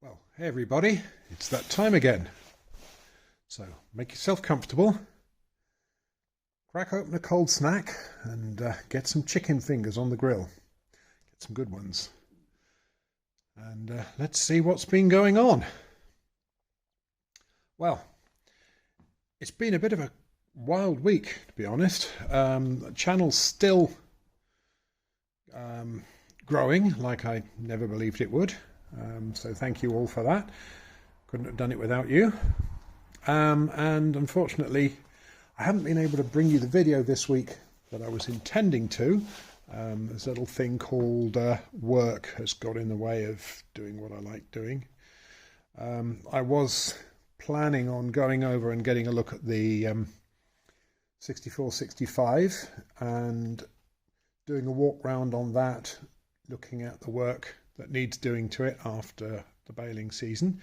Well, hey everybody, it's that time again. So make yourself comfortable, crack open a cold snack and get some chicken fingers on the grill. Get some good ones. And let's see what's been going on. Well, it's been a bit of a wild week, to be honest. The channel's still growing like I never believed it would. So thank you all for that. Couldn't have done it without you. And unfortunately, I haven't been able to bring you the video this week that I was intending to. This little thing called work has got in the way of doing what I like doing. I was planning on going over and getting a look at the 6465 and doing a walk round on that, looking at the work that needs doing to it after the baling season.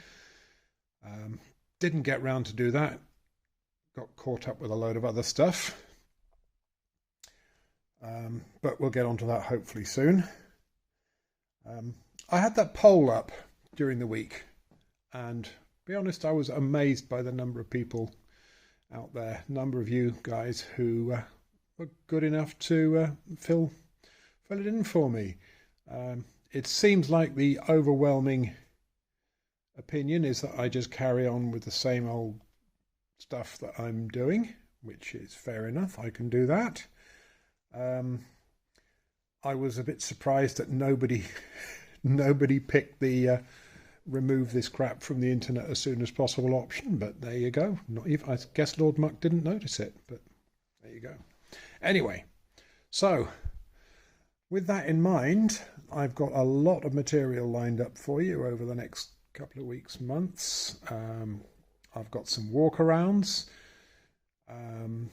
Didn't get round to do that. Got caught up with a load of other stuff. But we'll get onto that hopefully soon. I had that poll up during the week, and to be honest, I was amazed by the number of people out there, number of you guys who were good enough to fill it in for me. It seems like the overwhelming opinion is that I just carry on with the same old stuff that I'm doing, which is fair enough. I can do that. I was a bit surprised that nobody picked the remove this crap from the internet as soon as possible option, but there you go. Not even, I guess Lord Muck didn't notice it, but there you go. Anyway, so with that in mind, I've got a lot of material lined up for you over the next couple of weeks, months. I've got some walkarounds. I'm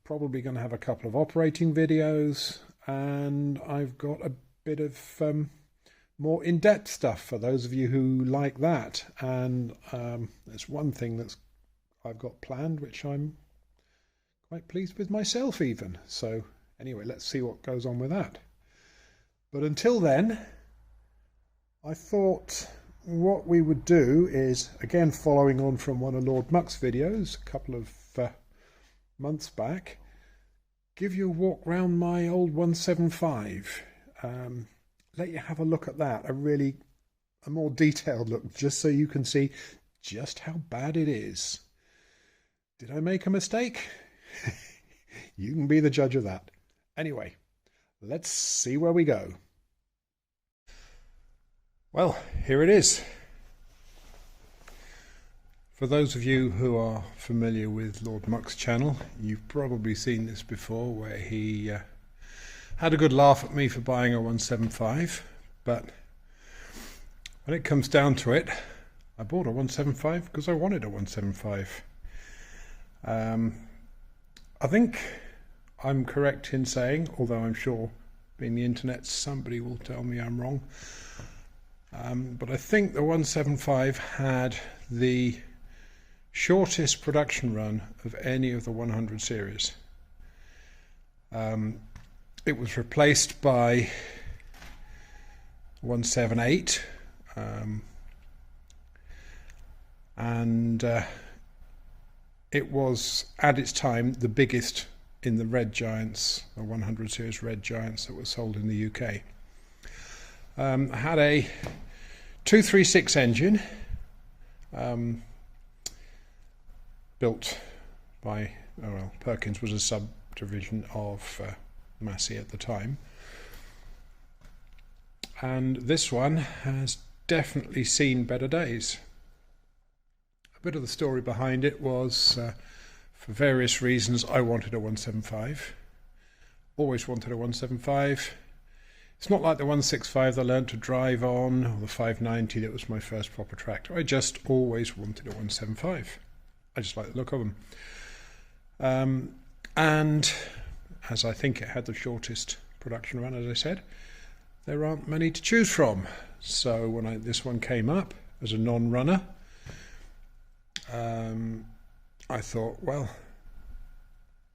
probably going to have a couple of operating videos, and I've got a bit of more in-depth stuff for those of you who like that. And there's one thing that's I've got planned, which I'm quite pleased with myself even. So anyway, let's see what goes on with that. But until then, I thought what we would do is, again following on from one of Lord Muck's videos a couple of months back, give you a walk round my old 175. Let you have a look at that, a more detailed look, just so you can see just how bad it is. Did I make a mistake? You can be the judge of that. Anyway, let's see where we go. Well, here it is. For those of you who are familiar with Lord Muck's channel, you've probably seen this before, where he had a good laugh at me for buying a 175, but when it comes down to it, I bought a 175 because I wanted a 175. I think I'm correct in saying, although I'm sure being the internet somebody will tell me I'm wrong, but I think the 175 had the shortest production run of any of the 100 series. It was replaced by 178, and it was at its time the biggest in the Red Giants, the 100 series Red Giants that were sold in the UK. Had a 236 engine, built by, Perkins was a subdivision of Massey at the time. And this one has definitely seen better days. A bit of the story behind it was, for various reasons, I wanted a 175. Always wanted a 175. It's not like the 165 that I learned to drive on, or the 590 that was my first proper tractor. I just always wanted a 175. I just like the look of them. And as I think it had the shortest production run, as I said, there aren't many to choose from. So when this one came up as a non-runner, I thought, well,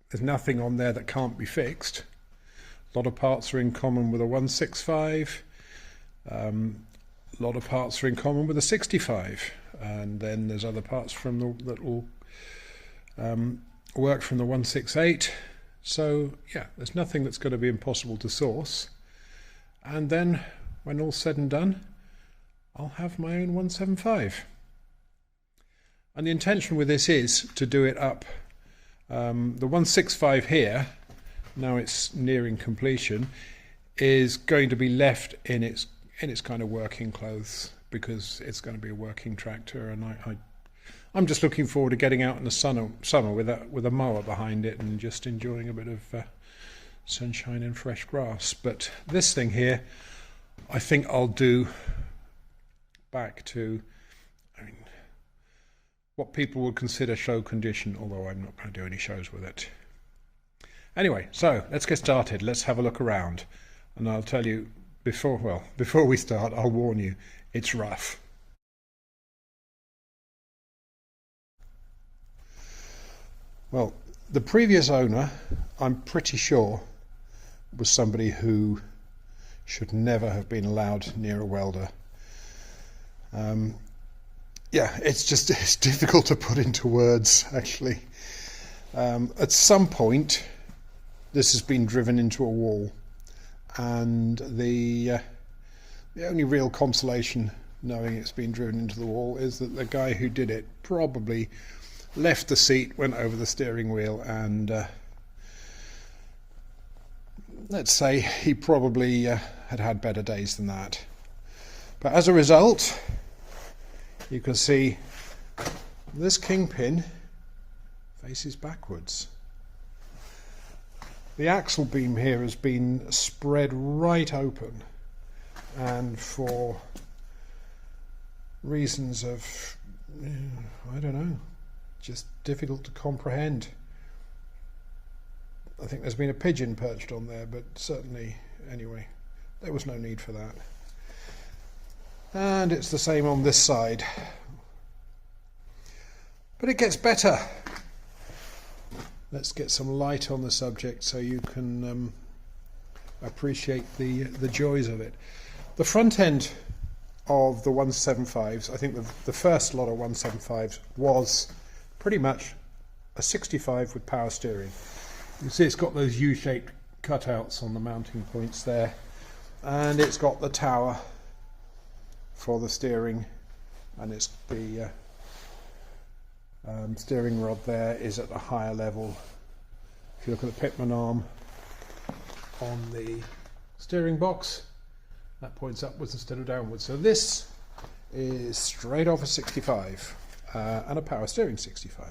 there's nothing on there that can't be fixed. A lot of parts are in common with a 165. a lot of parts are in common with a 65, and then there's other parts from that will work from the 168. So yeah, there's nothing that's going to be impossible to source. And then when all's said and done, I'll have my own 175. And the intention with this is to do it up. The 165 here, now it's nearing completion, is going to be left in its kind of working clothes, because it's going to be a working tractor, and I'm just looking forward to getting out in the summer with a mower behind it and just enjoying a bit of sunshine and fresh grass. But this thing here, I think I'll do back to, I mean, what people would consider show condition, although I'm not going to do any shows with it. Anyway, so let's get started. Let's have a look around, and I'll tell you before we start, I'll warn you, it's rough. Well, the previous owner, I'm pretty sure, was somebody who should never have been allowed near a welder. Yeah, it's difficult to put into words, actually. At some point, this has been driven into a wall, and the only real consolation knowing it's been driven into the wall is that the guy who did it probably left the seat, went over the steering wheel, and let's say he probably had better days than that. But as a result, you can see this kingpin faces backwards. The axle beam here has been spread right open, and for reasons of, I don't know, just difficult to comprehend. I think there's been a pigeon perched on there, but certainly, anyway, there was no need for that. And it's the same on this side. But it gets better. Let's get some light on the subject so you can appreciate the joys of it. The front end of the 175s, I think the first lot of 175s was pretty much a 65 with power steering. You see it's got those U-shaped cutouts on the mounting points there, and it's got the tower for the steering, and it's the steering rod there is at a higher level. If you look at the Pitman arm on the steering box, that points upwards instead of downwards. So this is straight off a 65 and a power steering 65.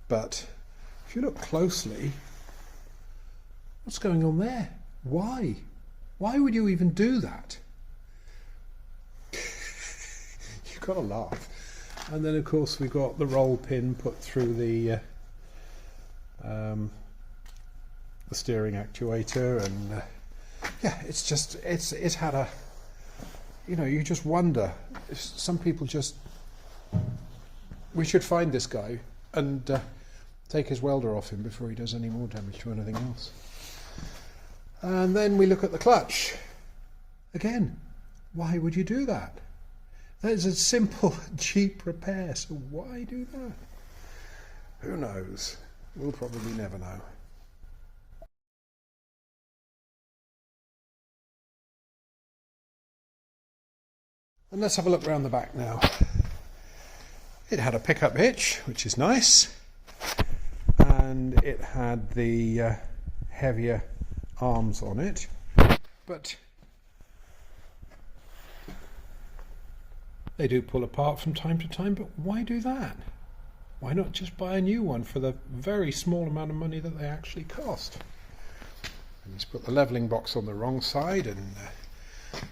But if you look closely, what's going on there? Why? Why would you even do that? You've got to laugh. And then of course we've got the roll pin put through the steering actuator, and yeah, it's just it's had a, you know, you just wonder if some people just, we should find this guy and take his welder off him before he does any more damage to anything else. And then we look at the clutch again. Why would you do that? That is a simple, cheap repair, so why do that? Who knows? We'll probably never know. And let's have a look round the back now. It had a pickup hitch, which is nice, and it had the heavier arms on it, but they do pull apart from time to time. But why do that? Why not just buy a new one for the very small amount of money that they actually cost? And let's put the levelling box on the wrong side, and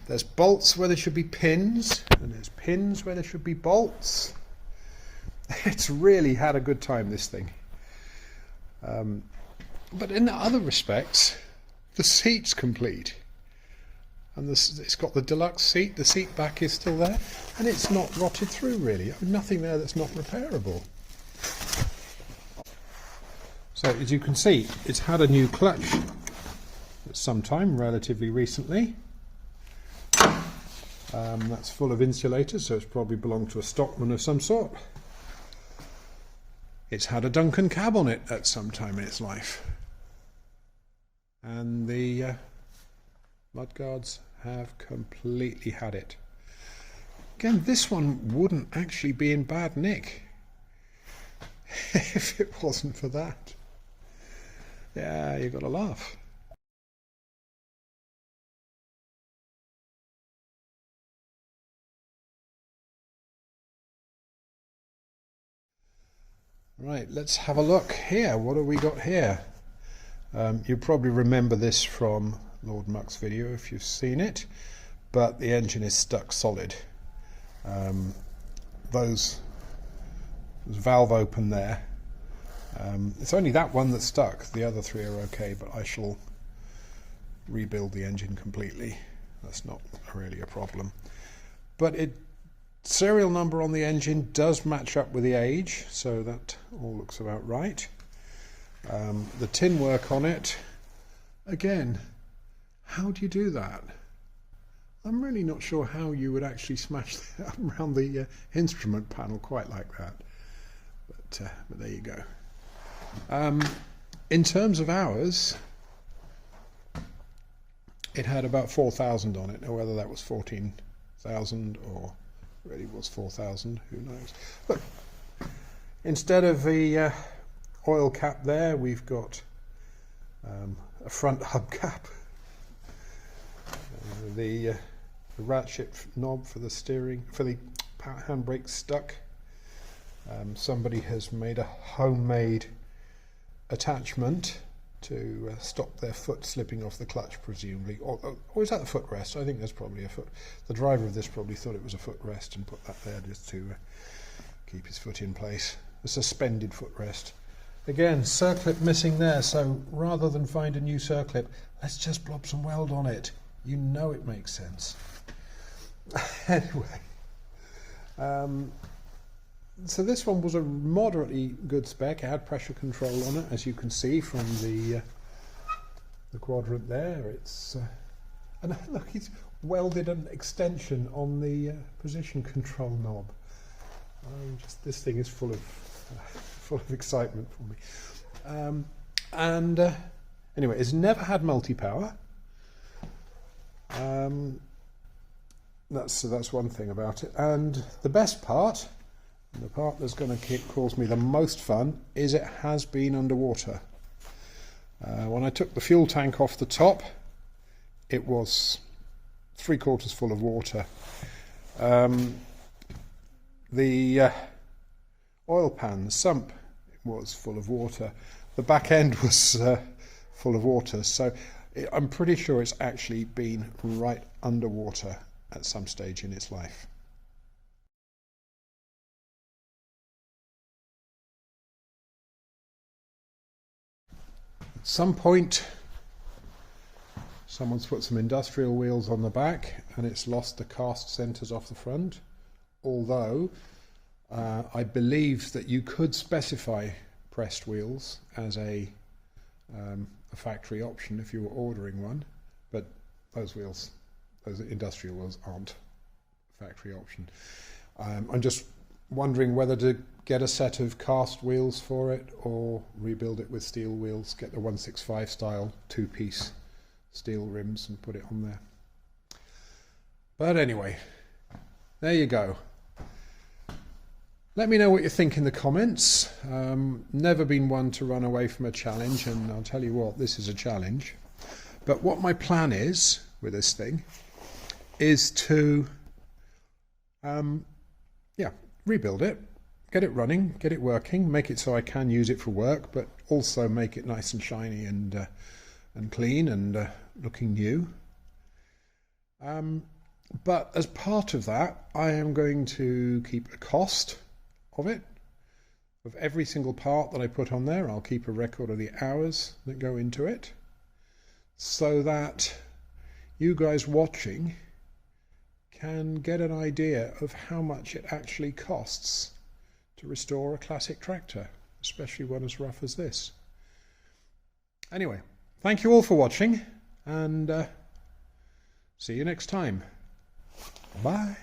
there's bolts where there should be pins, and there's pins where there should be bolts. It's really had a good time, this thing. But in other respects, the seat's complete. And it's got the deluxe seat, the seat back is still there, and it's not rotted through really. Nothing there that's not repairable. So as you can see, it's had a new clutch at some time, relatively recently. That's full of insulators, so it's probably belonged to a stockman of some sort. It's had a Duncan cab on it at some time in its life. And the mudguards have completely had it. Again, this one wouldn't actually be in bad nick if it wasn't for that. Yeah, you've got to laugh. Right, let's have a look here. What have we got here? You probably remember this from Lord Muck's video if you've seen it, but the engine is stuck solid. Those valve open there. It's only that one that's stuck. The other three are okay, but I shall rebuild the engine completely. That's not really a problem. But serial number on the engine does match up with the age, so that all looks about right. The tin work on it, again, how do you do that? I'm really not sure how you would actually smash that around the instrument panel quite like that, but there you go. In terms of hours, it had about 4,000 on it. Now whether that was 14,000 or really was 4,000, who knows. Look, instead of the oil cap there, we've got a front hubcap. The ratchet knob for the steering, for the handbrake stuck. Somebody has made a homemade attachment to stop their foot slipping off the clutch, presumably. Or is that the footrest? I think there's probably a foot. The driver of this probably thought it was a footrest and put that there just to keep his foot in place. A suspended footrest. Again, circlip missing there, so rather than find a new circlip, let's just blob some weld on it. You know it makes sense. Anyway, so this one was a moderately good spec. It had pressure control on it, as you can see from the quadrant there. It's and look, he's welded an extension on the position control knob. This thing is full of excitement for me. Anyway, it's never had multi-power. That's one thing about it. And the best part, the part that's going to cause me the most fun, is it has been underwater. When I took the fuel tank off the top, it was 3/4 full of water. The oil pan, the sump, was full of water. The back end was full of water, so I'm pretty sure it's actually been right underwater at some stage in its life. At some point, someone's put some industrial wheels on the back and it's lost the cast centres off the front, although I believe that you could specify pressed wheels as a factory option if you were ordering one, but those industrial wheels aren't a factory option. I'm just wondering whether to get a set of cast wheels for it or rebuild it with steel wheels, get the 165 style two-piece steel rims and put it on there. But anyway, there you go. Let me know what you think in the comments. Never been one to run away from a challenge, and I'll tell you what, this is a challenge. But what my plan is with this thing is to rebuild it, get it running, get it working, make it so I can use it for work, but also make it nice and shiny and clean and looking new. But as part of that, I am going to keep a cost of it, of every single part that I put on there. I'll keep a record of the hours that go into it, so that you guys watching can get an idea of how much it actually costs to restore a classic tractor, especially one as rough as this. Anyway, thank you all for watching, and see you next time. Bye.